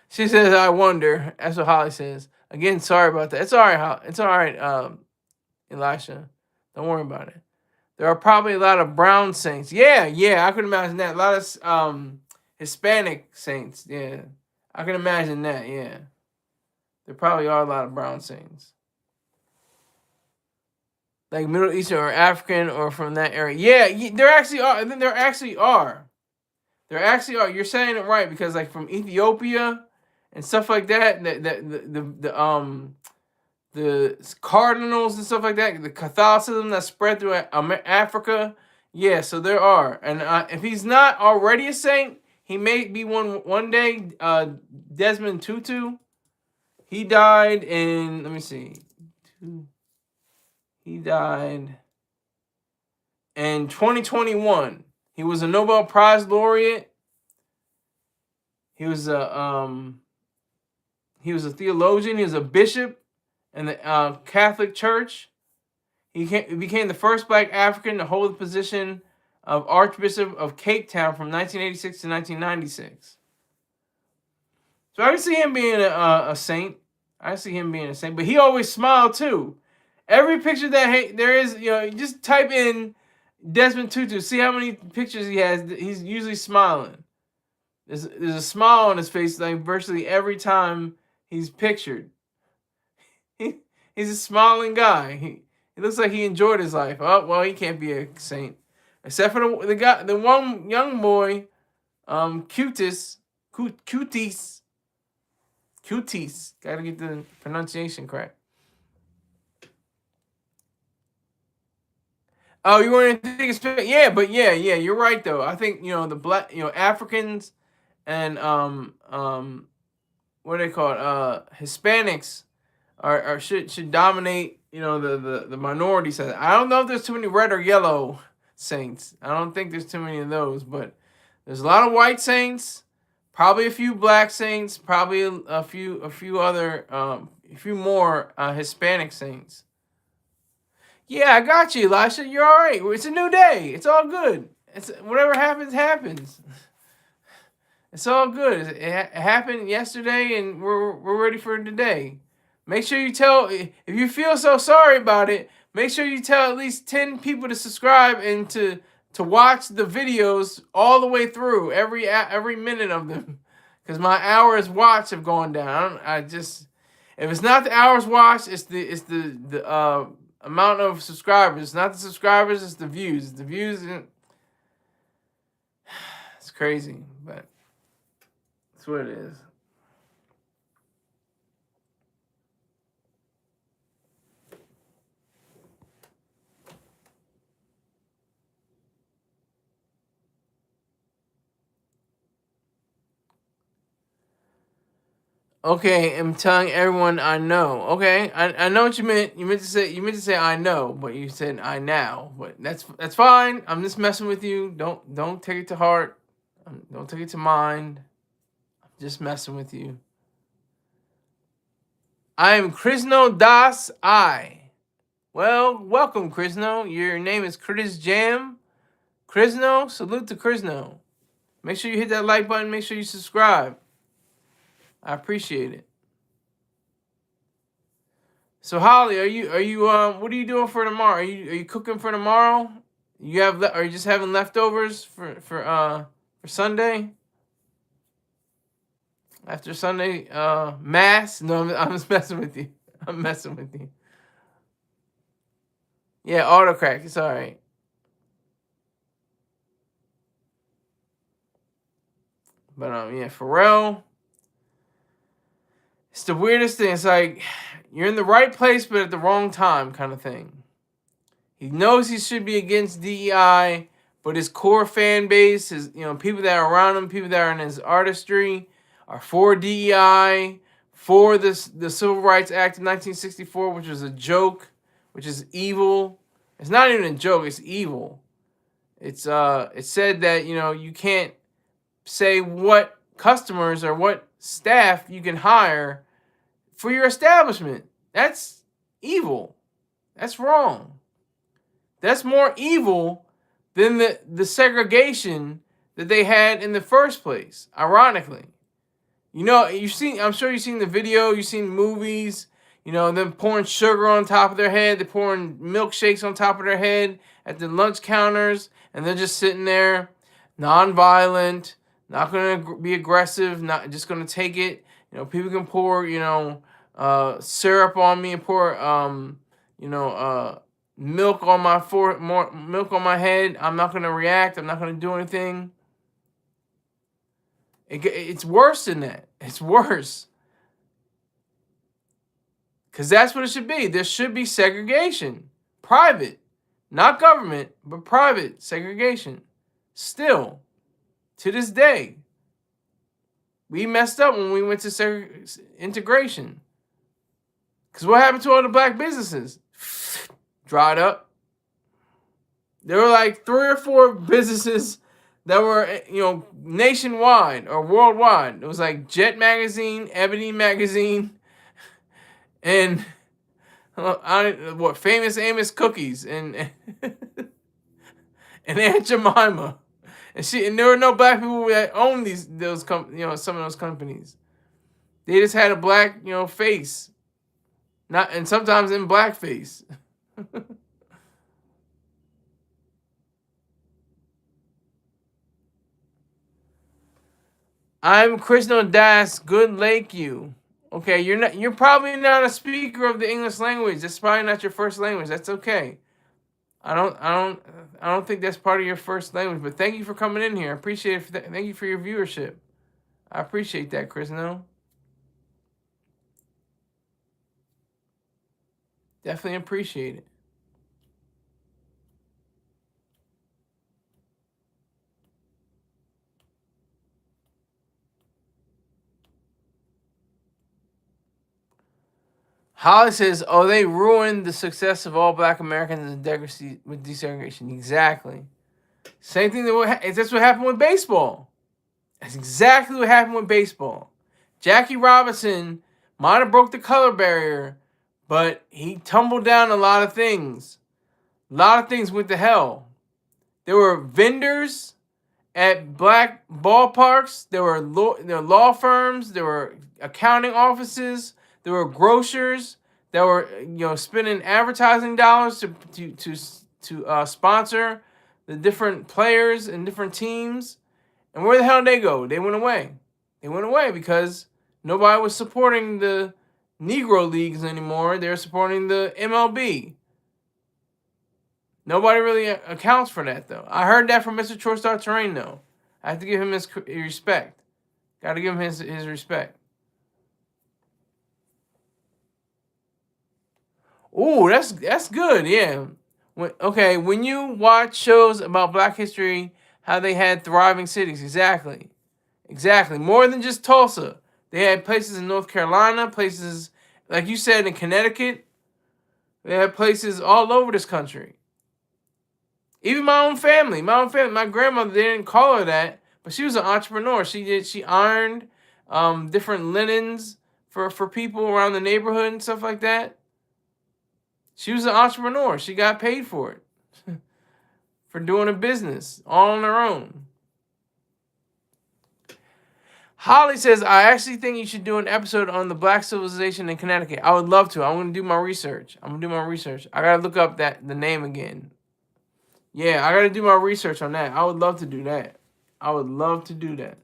She says, I wonder. That's what Holly says. Again, sorry about that. It's all right, it's all right, Elisha. Don't worry about it. There are probably a lot of brown saints. Yeah, I could imagine that. A lot of Hispanic saints. Yeah, I can imagine that. Yeah, there probably are a lot of brown saints, like Middle Eastern or African or from that area. Yeah, there actually are. I think there actually are. There actually are. You're saying it right, because like from Ethiopia and stuff like that. The cardinals and stuff like that, the Catholicism that spread through Africa. Yeah, so there are. And if he's not already a saint, he may be one day. Desmond Tutu, he died in, let me see. He died in 2021. He was a Nobel Prize laureate. He was a theologian. He was a bishop in the Catholic Church. He became the first black African to hold the position of Archbishop of Cape Town from 1986 to 1996. So I can see him being a saint. I see him being a saint, but he always smiled too. Every picture that there is, just type in Desmond Tutu. See how many pictures he has. He's usually smiling. There's a smile on his face like virtually every time he's pictured. He's a smiling guy. He looks like he enjoyed his life. Oh well, he can't be a saint, except for the one young boy, Cutis. Gotta get the pronunciation correct. Oh, you want to think it's yeah, but yeah, you're right though. I think the black Africans and what do they call it? Hispanics should dominate, the minority side. I don't know if there's too many red or yellow saints. I don't think there's too many of those, but there's a lot of white saints, probably a few black saints, probably a few other a few more Hispanic saints. Yeah, I got you, Elisha. You're all right. It's a new day. It's all good. It's whatever happens. It's all good. It happened yesterday, and we're ready for today. Make sure you tell, if you feel so sorry about it, make sure you tell at least 10 people to subscribe and to watch the videos all the way through, every minute of them, because my hours watched have gone down. If it's not the hours watched, it's the amount of subscribers. It's not the subscribers, it's the views. The views, it's crazy, but that's what it is. Okay, I'm telling everyone I know. Okay, I know what you meant. You meant to say I know, but you said I now. But that's fine. I'm just messing with you. Don't take it to heart. Don't take it to mind. I'm just messing with you. I am Krishno Das I. Well, welcome Krishno. Your name is Curtis Jam. Krishno, salute to Krishno. Make sure you hit that like button. Make sure you subscribe. I appreciate it. So Holly, are you what are you doing for tomorrow? Are you cooking for tomorrow? Are you just having leftovers for Sunday? After Sunday mass? No, I'm just messing with you. I'm messing with you. Yeah, autocrack. It's all right. But yeah, Pharrell. It's the weirdest thing. It's like you're in the right place but at the wrong time kind of thing. He knows he should be against DEI, but his core fan base, his people that are around him, people that are in his artistry, are for DEI, for the Civil Rights Act of 1964, which was a joke, which is evil. It's not even a joke; it's evil. It said that you can't say what customers or what staff you can hire for your establishment. That's evil. That's wrong. That's more evil than the segregation that they had in the first place, ironically. I'm sure you've seen the video, you've seen movies, them pouring sugar on top of their head, they're pouring milkshakes on top of their head at the lunch counters, and they're just sitting there, non-violent, not going to be aggressive, not just going to take it. People can pour, syrup on me and pour, milk on more milk on my head. I'm not gonna react. I'm not gonna do anything. It's worse than that. It's worse. Because that's what it should be. There should be segregation. Private. Not government, but private segregation. Still, to this day, we messed up when we went to integration. Because what happened to all the black businesses? Dried up. There were like 3 or 4 businesses that were, nationwide or worldwide. It was like Jet Magazine, Ebony Magazine, and Famous Amos Cookies and and Aunt Jemima, and there were no black people that owned some of those companies. They just had a black face, and sometimes in blackface. I'm Krishno Das. Good Lake you. Okay, you're probably not a speaker of the English language. That's probably not your first language. That's okay. I don't think that's part of your first language. But thank you for coming in here. I appreciate it. Thank you for your viewership. I appreciate that, Krishno. Definitely appreciate it. Holly says, "Oh, they ruined the success of all Black Americans with desegregation." Exactly. Same thing. That's what happened with baseball. That's exactly what happened with baseball. Jackie Robinson might have broke the color barrier, but he tumbled down a lot of things. A lot of things went to hell. There were vendors at black ballparks. There were law firms. There were accounting offices. There were grocers that were spending advertising dollars to sponsor the different players and different teams. And where the hell did they go? They went away. They went away because nobody was supporting the Negro leagues anymore. They were supporting the MLB. Nobody really accounts for that, though. I heard that from Mr. Chorstar Terrain, though. I have to give him his respect. Got to give him his respect. Ooh, that's good, yeah. When you watch shows about Black history, how they had thriving cities, exactly. More than just Tulsa. They had places in North Carolina, places, like you said, in Connecticut. They had places all over this country. Even my own family. My grandmother, they didn't call her that, but she was an entrepreneur. She ironed different linens for people around the neighborhood and stuff like that. She was an entrepreneur. She got paid for it. For doing a business all on her own. Holly says, I actually think you should do an episode on the black civilization in Connecticut. I would love to. I'm going to do my research. I got to look up the name again. Yeah, I got to do my research on that. I would love to do that. I would love to do that.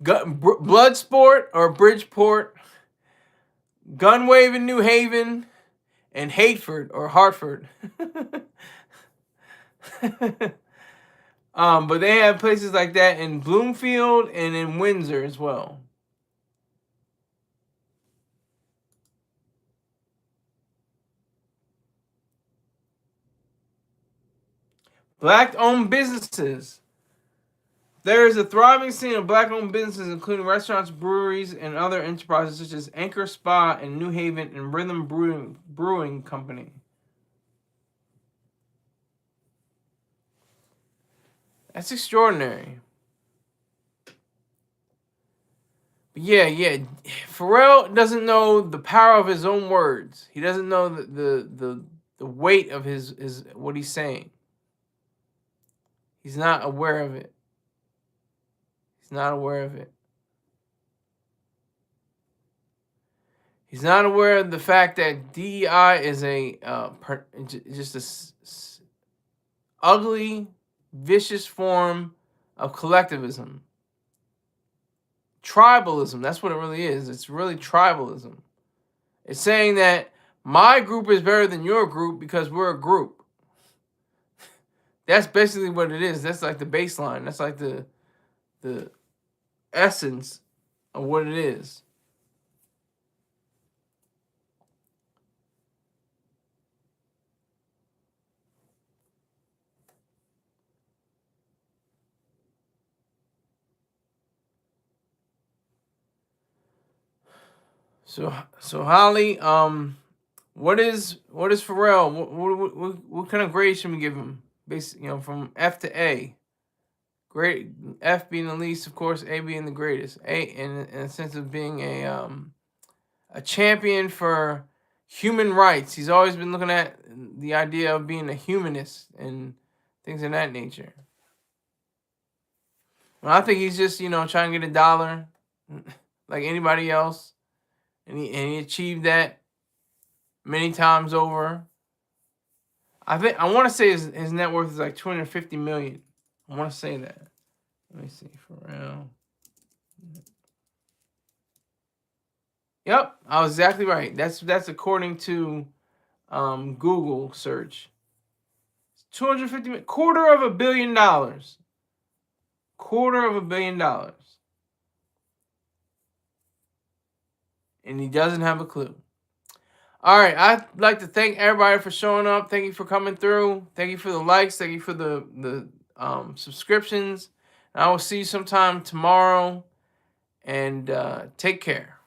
Bloodsport or Bridgeport, Gunwave in New Haven, and Hateford or Hartford. But they have places like that in Bloomfield and in Windsor as well. Black-owned businesses. There is a thriving scene of black-owned businesses, including restaurants, breweries, and other enterprises such as Anchor Spa in New Haven and Rhythm Brewing Company. That's extraordinary. But yeah. Pharrell doesn't know the power of his own words. He doesn't know the weight of his what he's saying. He's not aware of it. He's not aware of it. He's not aware of the fact that DEI is just a ugly, vicious form of collectivism. Tribalism, that's what it really is. It's really tribalism. It's saying that my group is better than your group because we're a group. That's basically what it is. That's like the baseline. That's like the essence of what it is. So Holly, what is Pharrell? What kind of grade should we give him? Basically, from F to A. Great, F being the least, of course, A being the greatest. A in a sense of being a champion for human rights. He's always been looking at the idea of being a humanist and things of that nature. Well, I think he's just trying to get a dollar, like anybody else, and he achieved that many times over. I want to say his net worth is like $250 million. I want to say that. Let me see, Pharrell. Yep, I was exactly right. That's according to Google search. 250 million, $250 million. $250 million. And he doesn't have a clue. All right, I'd like to thank everybody for showing up. Thank you for coming through. Thank you for the likes. Thank you for the subscriptions. And I will see you sometime tomorrow. And take care.